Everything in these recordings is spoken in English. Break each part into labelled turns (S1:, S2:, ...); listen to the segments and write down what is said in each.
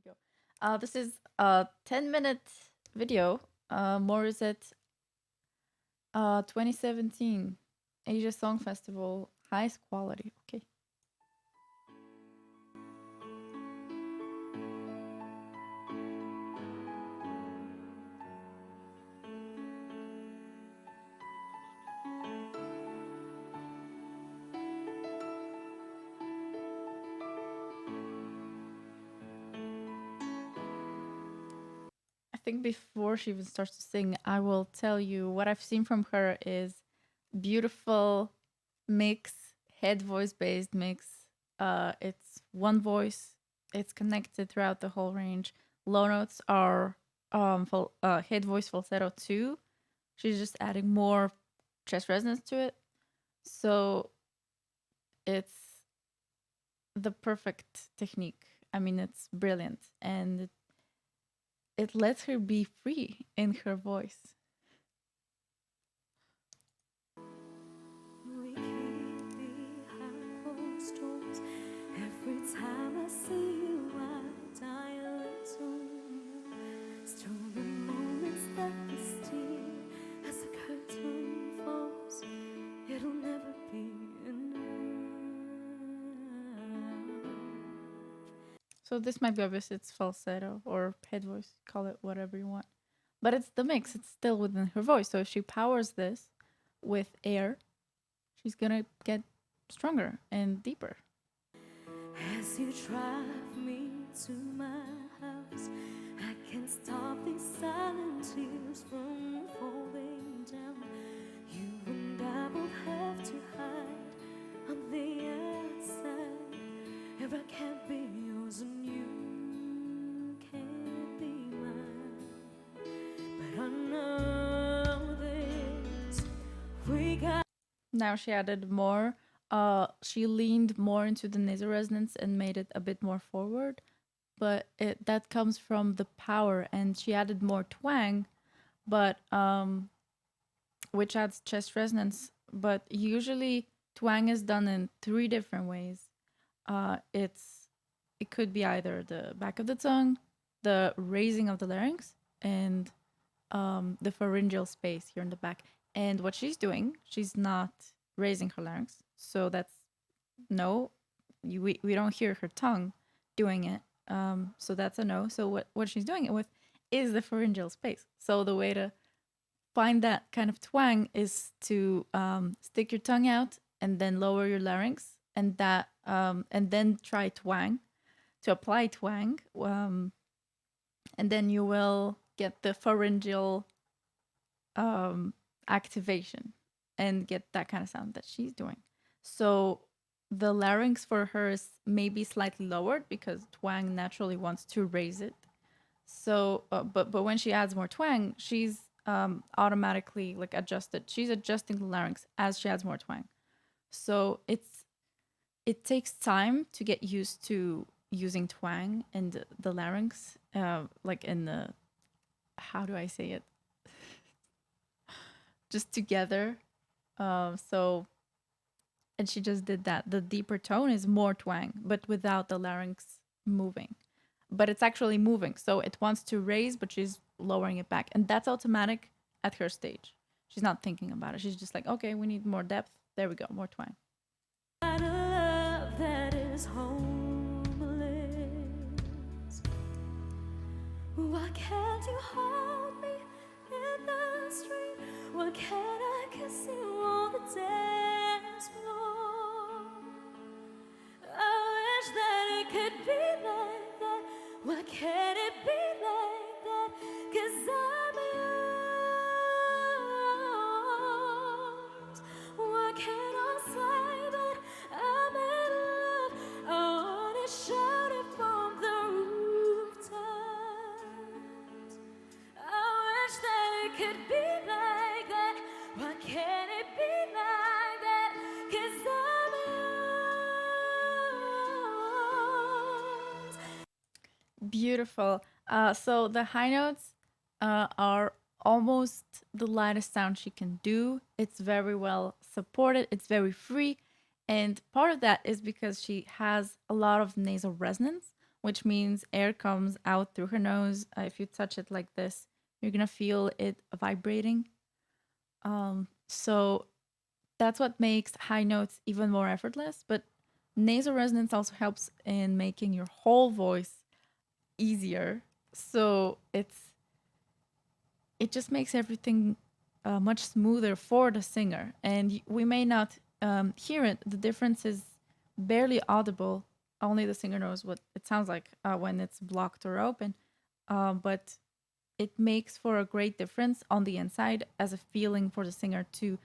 S1: go. This is a 10-minute video. Morissette 2017 Asia Song Festival, highest quality. Okay. I think before she even starts to sing, I will tell you what I've seen from her is beautiful mix, head voice based mix. It's one voice. It's connected throughout the whole range. Low notes are head voice falsetto too. She's just adding more chest resonance to it. So it's the perfect technique. I mean, it's brilliant, and it lets her be free in her voice.
S2: We keep behind closed doors. Every time I see you, I die a little. Still the moments that we steal as the curtain falls. It'll never be enough.
S1: So this might be obvious. It's falsetto or head voice. Call it whatever you want. But it's the mix. It's still within her voice. So if she powers this with air, she's gonna get stronger and deeper.
S2: As you drive me to my house, I can't stop these silent tears from falling down. You and I both have to hide on the outside. If I can't be yours and you can't be mine, but I know this, we got.
S1: Now she added more. She leaned more into the nasal resonance and made it a bit more forward, but that comes from the power. And she added more twang, but which adds chest resonance. But usually twang is done in 3 different ways. It could be either the back of the tongue, the raising of the larynx, and the pharyngeal space here in the back. And what she's doing, she's not raising her larynx. So that's no, we don't hear her tongue doing it. So that's a no. So what she's doing it with is the pharyngeal space. So the way to find that kind of twang is to stick your tongue out and then lower your larynx, and that and then try twang to apply twang, and then you will get the pharyngeal activation and get that kind of sound that she's doing. So the larynx for her is maybe slightly lowered because twang naturally wants to raise it. So, but when she adds more twang, she's automatically like adjusted. She's adjusting the larynx as she adds more twang. So it takes time to get used to using twang and the larynx, like in the, how do I say it? Just together. So, and she just did that. The deeper tone is more twang, but without the larynx moving. But it's actually moving. So it wants to raise, but she's lowering it back. And that's automatic at her stage. She's not thinking about it. She's just like, okay, we need more depth. There we go, more twang.
S2: A love that is homeless. Why can't you hold me in the street? Why can't I kiss you on the dance floor? I wish that it could be like that. Why can't it be like that? 'Cause I'm yours. Why can't I say that I'm in love? I wanna shout it from the rooftops. I wish that it could be like that. Why can't it be like that? 'Cause I'm yours.
S1: Beautiful. So the high notes are almost the lightest sound she can do. It's very well supported. It's very free. And part of that is because she has a lot of nasal resonance, which means air comes out through her nose. If you touch it like this, you're gonna feel it vibrating. So that's what makes high notes even more effortless. But nasal resonance also helps in making your whole voice easier. So it just makes everything much smoother for the singer. And we may not hear it. The difference is barely audible. Only the singer knows what it sounds like when it's blocked or open. But it makes for a great difference on the inside as a feeling for the singer to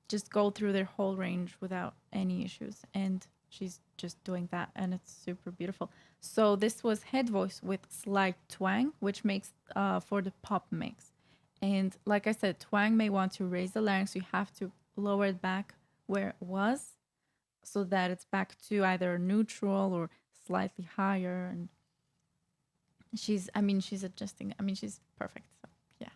S1: just go through their whole range without any issues. And she's just doing that, and it's super beautiful. So this was head voice with slight twang, which makes for the pop mix. And like I said, twang may want to raise the larynx. You have to lower it back where it was so that it's back to either neutral or slightly higher. And she's adjusting. She's perfect. So yeah.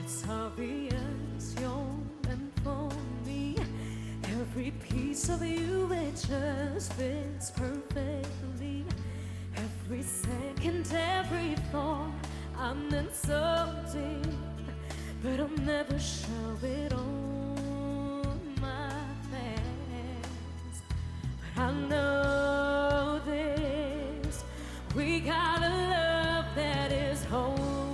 S2: It's obvious you're meant for me. Every piece of you, it just fits perfectly. Every second, every thought, I'm in so deep, but I'll never show it on my face. But I know this, we got a love that is homeless.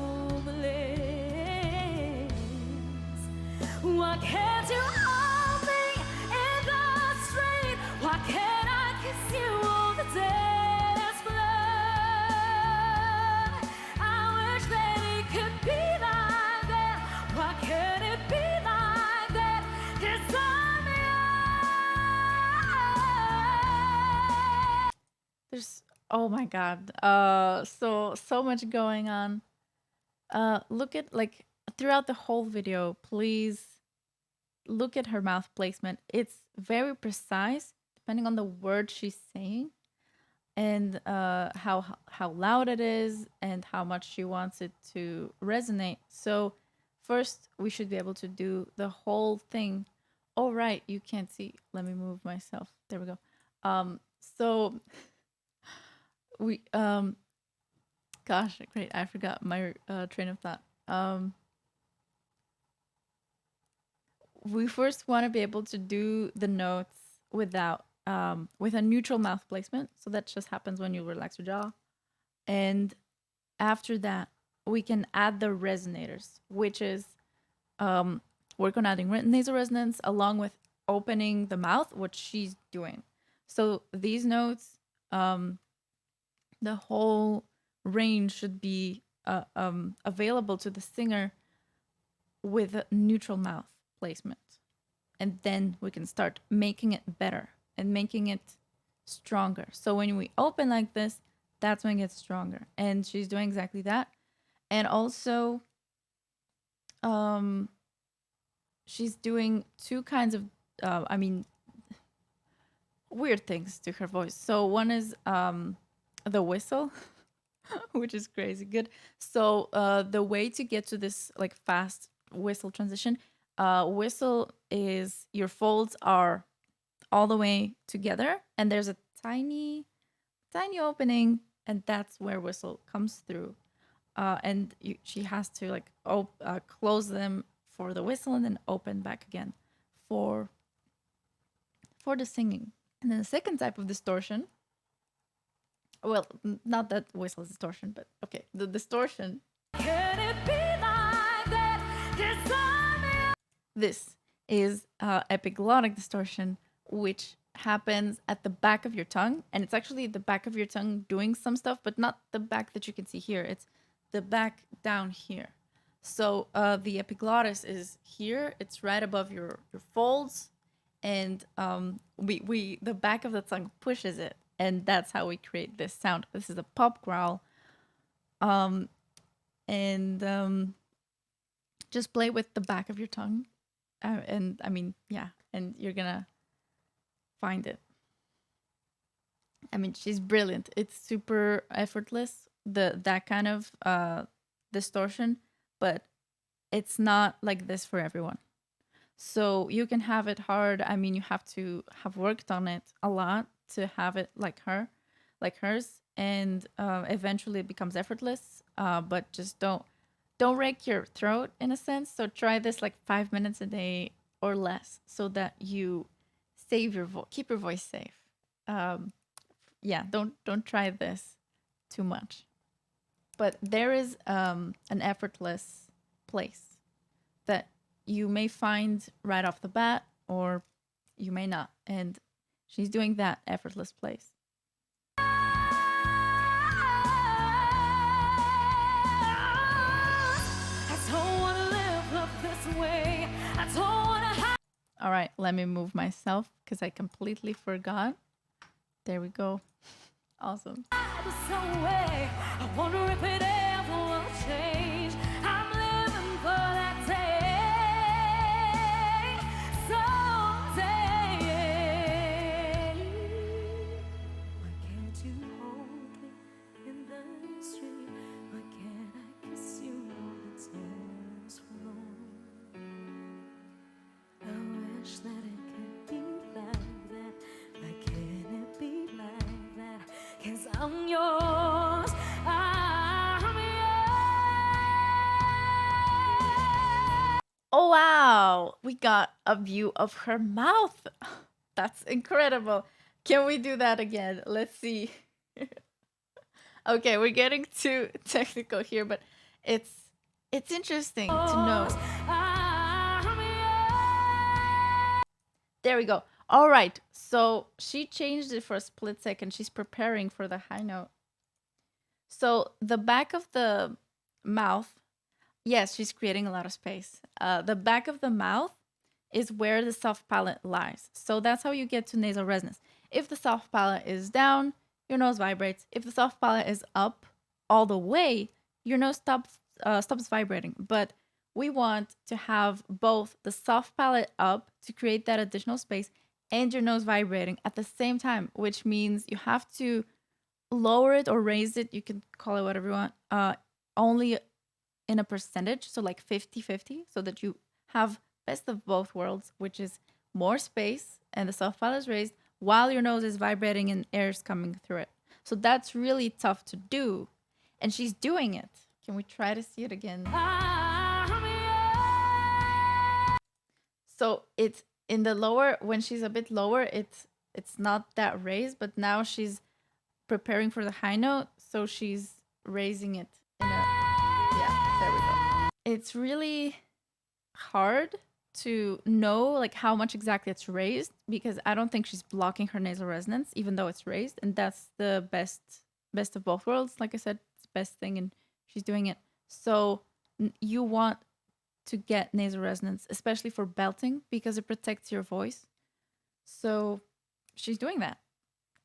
S2: Why can't you hold me in the street? Why can't I kiss you on the dance floor? I wish that it could be like that. Why can't it be like that? 'Cause I'm yours.
S1: There's oh my god. So much going on. Look at like throughout the whole video, please look at her mouth placement. It's very precise depending on the word she's saying and how loud it is and how much she wants it to resonate. So first we should be able to do the whole thing. Oh right, you can't see. Let me move myself. There we go. So we gosh, great. I forgot my train of thought. We first want to be able to do the notes without with a neutral mouth placement. So that just happens when you relax your jaw. And after that, we can add the resonators, which is work on adding nasal resonance along with opening the mouth, what she's doing. So these notes, the whole range should be available to the singer with a neutral mouth placement. And then we can start making it better and making it stronger. So when we open like this, that's when it gets stronger. And she's doing exactly that. And also, she's doing two kinds of, weird things to her voice. So one is the whistle, which is crazy good. So the way to get to this like fast whistle transition, whistle is your folds are all the way together and there's a tiny opening, and that's where whistle comes through. And she has to like close them for the whistle and then open back again for the singing. And then the second type of distortion, well, not that whistle distortion, but okay, the distortion.
S2: Can it be like that? 'Cause I'm
S1: This is epiglottic distortion, which happens at the back of your tongue. And it's actually the back of your tongue doing some stuff, but not the back that you can see here. It's the back down here. So the epiglottis is here. It's right above your folds. And we the back of the tongue pushes it. And that's how we create this sound. This is a pop growl. Just play with the back of your tongue. And I mean, yeah, and you're gonna find it. I mean, she's brilliant. It's super effortless, that kind of distortion, but it's not like this for everyone. So you can have it hard. I mean, you have to have worked on it a lot to have it like her. like hers, and eventually it becomes effortless. But just don't wreck your throat in a sense. So try this like 5 minutes a day or less, so that you save your voice, keep your voice safe. Um, yeah, don't try this too much. But there is an effortless place that you may find right off the bat, or you may not. And she's doing that effortless place.
S2: I don't wanna live up this way. I don't wanna hide
S1: All right, let me move myself because I completely forgot. There we go. Awesome.
S2: this way. I wonder if it ever will change. I'm living for that day. Someday. Why can't you hold me in the street? Why can't I kiss you on the dance floor? I wish that it could be like that. Why can't it be like that? 'Cause I'm yours. I'm yours.
S1: Oh, wow. We got a view of her mouth. That's incredible. Can we do that again? Let's see. Okay, we're getting too technical here, but it's interesting to know.
S2: I'm yours.
S1: There we go. All right. So she changed it for a split second. She's preparing for the high note. So the back of the mouth, yes, she's creating a lot of space. The back of the mouth is where the soft palate lies. So that's how you get to nasal resonance. If the soft palate is down, your nose vibrates. If the soft palate is up all the way, your nose stops vibrating. But we want to have both the soft palate up to create that additional space and your nose vibrating at the same time, which means you have to lower it or raise it. You can call it whatever you want. Only in a percentage, so like 50-50, so that you have best of both worlds, which is more space and the soft palate is raised while your nose is vibrating and air is coming through it. So that's really tough to do, and she's doing it. Can we try to see it again?
S2: I'm yours.
S1: So it's in the lower, when she's a bit lower, it's not that raised, but now she's preparing for the high note, so she's raising it in a, yeah, there we go. It's really hard to know like how much exactly it's raised, because I don't think she's blocking her nasal resonance even though it's raised, and that's the best of both worlds. Like I said, it's the best thing, and she's doing it. So you want to get nasal resonance, especially for belting, because it protects your voice. So she's doing that,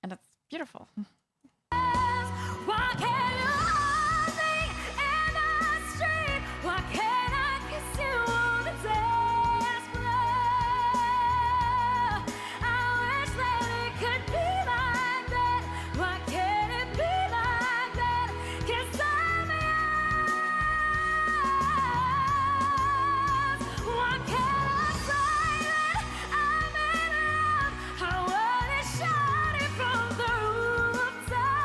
S1: and that's beautiful.
S2: Why can't you hold me in the street? Why can't I kiss you on the dance floor? I wish that it could be like that. Why can't it be like that? 'Cause I'm yours. Why can't I say that I'm in love? I wanna shout it from the rooftops.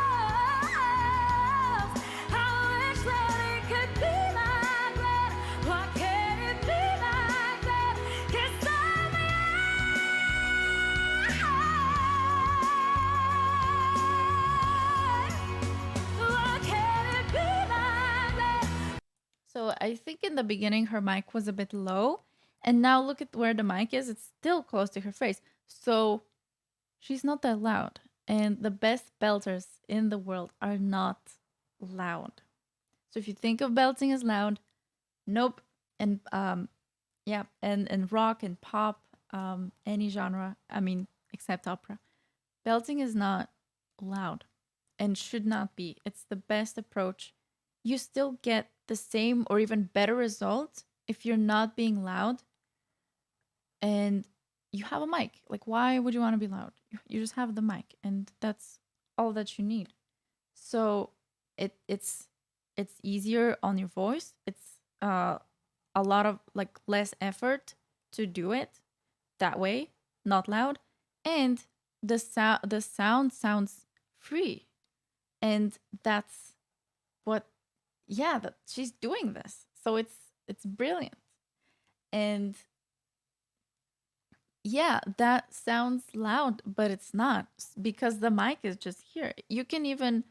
S2: I wish that it could be like that. Why can't it be like that? 'Cause I'm yours. Why can't it be like that?
S1: So I think in the beginning her mic was a bit low, and now look at where the mic is. It's still close to her face. So she's not that loud. And the best belters in the world are not loud. So if you think of belting as loud, nope. And yeah, and rock and pop, any genre, I mean, except opera. Belting is not loud and should not be. It's the best approach. You still get the same or even better result if you're not being loud and you have a mic. Like, why would you want to be loud? You just have the mic, and that's all that you need. So it's easier on your voice. It's a lot of like less effort to do it that way, not loud, and the sound sounds free. And that's what, yeah, that she's doing this. So it's brilliant. And yeah, that sounds loud, but it's not because the mic is just here. You can even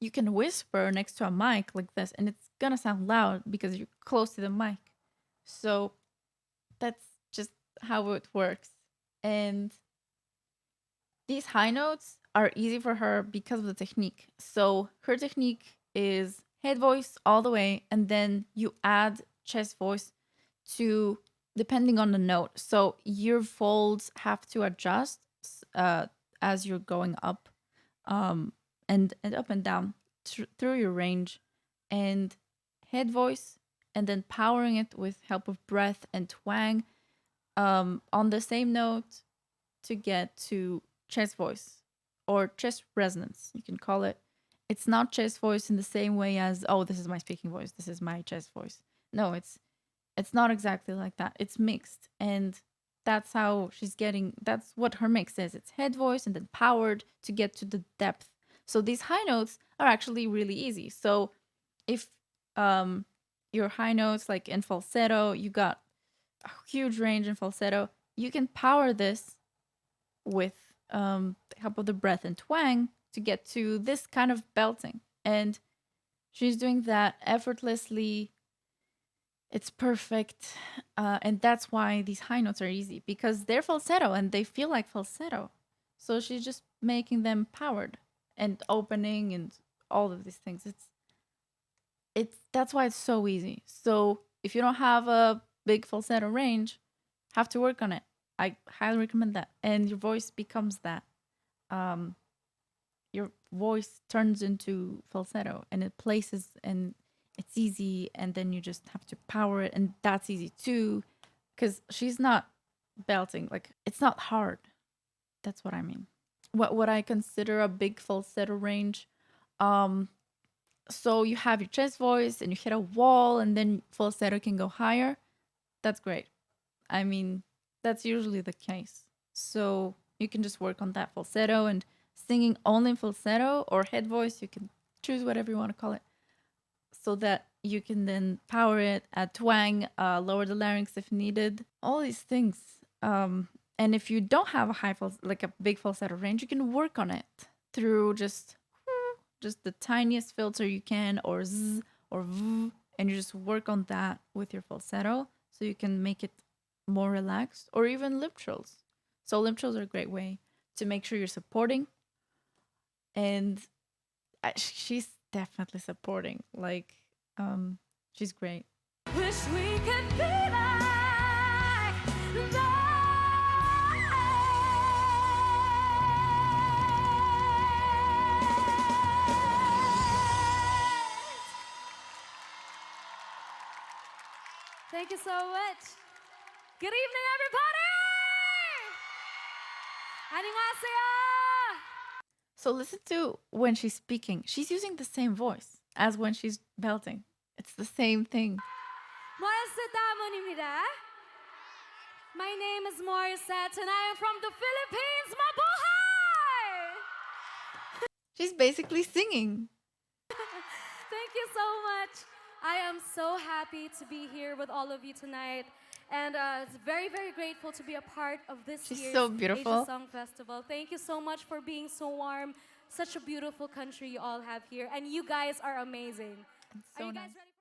S1: you can whisper next to a mic like this and it's gonna sound loud because you're close to the mic. So that's just how it works. And these high notes are easy for her because of the technique. So her technique is head voice all the way, and then you add chest voice to depending on the note. So your folds have to adjust uh, as you're going up, and up and down through your range, and head voice, and then powering it with help of breath and twang on the same note to get to chest voice or chest resonance, you can call it. It's not chest voice in the same way as, oh, this is my speaking voice, this is my chest voice. No, it's not exactly like that. It's mixed. And that's how she's getting, that's what her mix is. It's head voice and then powered to get to the depth. So these high notes are actually really easy. So if your high notes, like in falsetto, you got a huge range in falsetto, you can power this with the help of the breath and twang to get to this kind of belting. And she's doing that effortlessly. It's perfect. And that's why these high notes are easy because they're falsetto and they feel like falsetto. So she's just making them powered and opening and all of these things. It's that's why it's so easy. So if you don't have a big falsetto range, have to work on it. I highly recommend that. And your voice becomes that. Um, your voice turns into falsetto and it places and it's easy. And then you just have to power it. And that's easy too. Because she's not belting. Like, it's not hard. That's what I mean. What I consider a big falsetto range. So you have your chest voice and you hit a wall and then falsetto can go higher. That's great. I mean, that's usually the case. So you can just work on that falsetto and singing only in falsetto or head voice. You can choose whatever you want to call it so that you can then power it, add twang, lower the larynx if needed, all these things. And if you don't have a like a big falsetto range, you can work on it through just the tiniest filter you can, or z or v, and you just work on that with your falsetto so you can make it more relaxed, or even lip trills. So lip trills are a great way to make sure you're supporting, and she's definitely supporting. Like, she's great.
S2: Wish we could be like that. Thank you so much. Good evening, everybody. 안녕하세요.
S1: So listen to when she's speaking. She's using the same voice as when she's belting. It's the same thing.
S2: Morissette Amon입니다. My name is Morissette and I am from the Philippines, mabuhay!
S1: She's basically singing.
S2: Thank you so much. I am so happy to be here with all of you tonight. And it's very, very grateful to be a part of this
S1: She's
S2: year's
S1: so beautiful.
S2: Asia Song Festival. Thank you so much for being so warm. Such a beautiful country you all have here. And you guys are amazing.
S1: It's
S2: Are
S1: so
S2: you
S1: nice.
S2: guys ready?